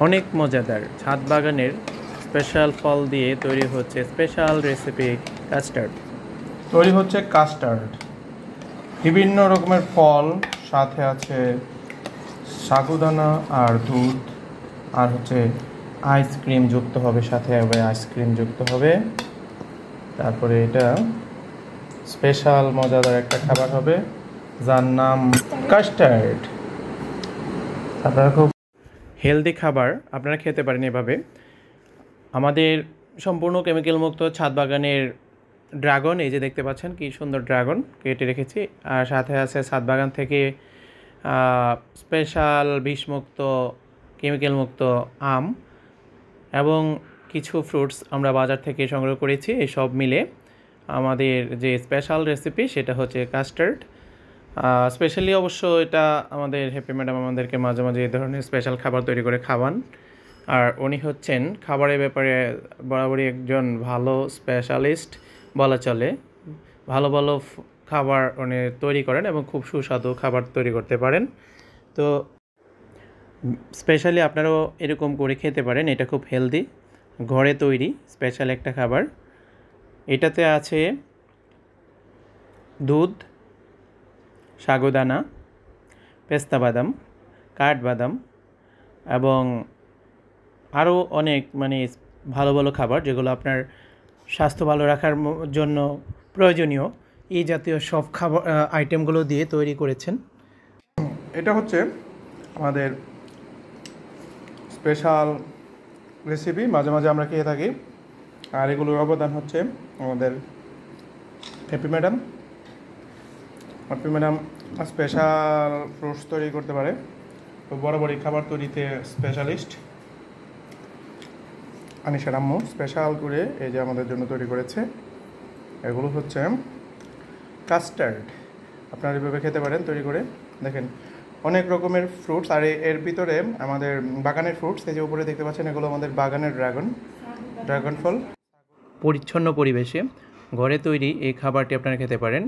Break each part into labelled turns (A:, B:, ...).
A: অনেক মজাদার ছাদ বাগানের স্পেশাল ফল দিয়ে তৈরি হচ্ছে স্পেশাল রেসিপি কাস্টার্ড।
B: তৈরি হচ্ছে কাস্টার্ড, বিভিন্ন রকমের ফল, সাথে আছে সাগুদানা আর দুধ, আর হচ্ছে আইসক্রিম যুক্ত হবে, সাথে হবে আইসক্রিম যুক্ত হবে। তারপরে এটা স্পেশাল মজাদার একটা খাবার হবে যার নাম কাস্টার্ড। আপনারা খুব
A: হেলদি খাবার আপনারা খেতে পারেন এভাবে। আমাদের সম্পূর্ণ কেমিক্যাল মুক্ত ছাদ বাগানের ড্রাগন, এই যে দেখতে পাচ্ছেন কি সুন্দর ড্রাগন কেটে রেখেছি, আর সাথে আছে ছাদ বাগান থেকে স্পেশাল বিষমুক্ত কেমিক্যাল মুক্ত আম এবং কিছু ফ্রুটস আমরা বাজার থেকে সংগ্রহ করেছি। এই সব মিলে আমাদের যে স্পেশাল রেসিপি সেটা হচ্ছে কাস্টার্ড। স্পেশালি অবশ্য এটা আমাদের হ্যাপি ম্যাডাম আমাদেরকে মাঝে মাঝে এই ধরনের স্পেশাল খাবার তৈরি করে খাওয়ান, আর উনি হচ্ছেন খাবারের ব্যাপারে বরাবরই একজন ভালো স্পেশালিস্ট বলা চলে। ভালো ভালো খাবার উনি তৈরি করেন এবং খুব সুস্বাদু খাবার তৈরি করতে পারেন। তো স্পেশালি আপনারাও এরকম করে খেতে পারেন, এটা খুব হেলদি, ঘরে তৈরি স্পেশাল একটা খাবার। এটাতে আছে দুধ, সাগুদানা, পেস্তা বাদাম, কাঠবাদাম এবং আরও অনেক ভালো ভালো খাবার যেগুলো আপনার স্বাস্থ্য ভালো রাখার জন্য প্রয়োজনীয় এই জাতীয় সব খাবার আইটেমগুলো দিয়ে তৈরি করেছেন।
B: এটা হচ্ছে আমাদের স্পেশাল রেসিপি, মাঝে মাঝে আমরা খেয়ে থাকি। আর এগুলোর অবদান হচ্ছে আমাদের হ্যাপি ম্যাডাম স্পেশাল ফ্রুটস তৈরি করতে পারে, তো বরাবরই খাবার তৈরিতে স্পেশালিস্ট। আনিশার আম্মু স্পেশাল করে এই যে আমাদের জন্য তৈরি করেছে, এগুলো হচ্ছে কাস্টার্ড। আপনারা এভাবে খেতে পারেন তৈরি করে। দেখেন অনেক রকমের ফ্রুটস, আর এর ভিতরে আমাদের বাগানের ফ্রুটস, এই যে উপরে দেখতে পাচ্ছেন এগুলো আমাদের বাগানের ড্রাগন ফল।
A: পরিচ্ছন্ন পরিবেশে ঘরে তৈরি এই খাবারটি আপনারা খেতে পারেন।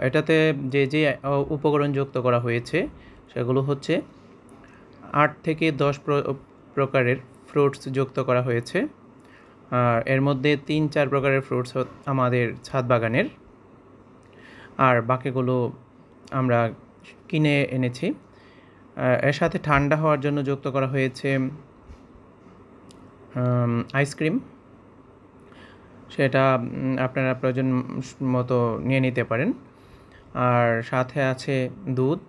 A: এটাতে যে যে উপকরণ যুক্ত করা হয়েছে সেগুলো হচ্ছে 8 থেকে 10 প্রকারের ফ্রুটস যুক্ত করা হয়েছে। আর এর মধ্যে 3-4 প্রকারের ফ্রুটস আমাদের ছাদ বাগানের, আর বাকিগুলো আমরা কিনে এনেছি। এর সাথে ঠান্ডা হওয়ার জন্য যুক্ত করা হয়েছে আইসক্রিম, সেটা আপনারা প্রয়োজন মতো নিয়ে নিতে পারেন। আর সাথে আছে দুধ,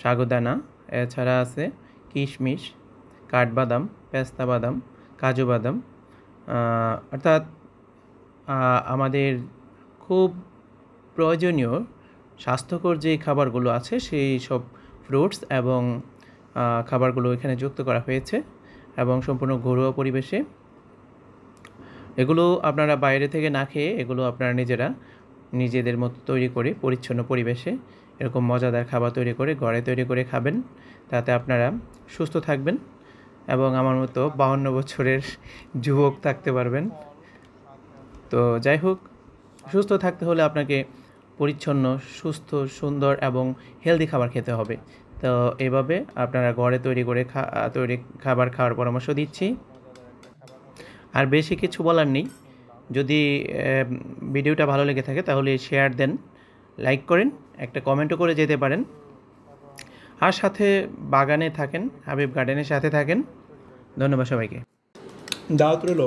A: সাগুদানা, এছাড়া আছে কিশমিশ, কাঠবাদাম, পেস্তা বাদাম, কাজু বাদাম, অর্থাৎ আমাদের খুব প্রয়োজনীয় স্বাস্থ্যকর যে খাবারগুলো আছে সেই সব ফ্রুটস এবং খাবারগুলো এখানে যুক্ত করা হয়েছে এবং সম্পূর্ণ ঘরোয়া পরিবেশে। এগুলো আপনারা বাইরে থেকে না খেয়ে এগুলো আপনারা নিজেদের মতো তৈরি করে পরিচ্ছন্ন পরিবেশে এরকম মজাদার খাবার তৈরি করে ঘরে তৈরি করে খাবেন। তাতে আপনারা সুস্থ থাকবেন এবং আমার মতো 52 বছরের যুবক থাকতে পারবেন। তো যাই হোক, সুস্থ থাকতে হলে আপনাকে পরিচ্ছন্ন, সুস্থ, সুন্দর এবং হেলদি খাবার খেতে হবে। তো এভাবে আপনারা ঘরে তৈরি খাবার খাওয়ার পরামর্শ দিচ্ছি। আর বেশি কিছু বলার নেই, যদি ভিডিওটা ভালো লেগে থাকে তাহলে শেয়ার দেন, লাইক করেন, একটা কমেন্টও করে যেতে পারেন। আর সাথে বাগানে থাকেন, হাবিব গার্ডেনের সাথে থাকেন। ধন্যবাদ সবাইকে।
B: দাওয়াত রইল।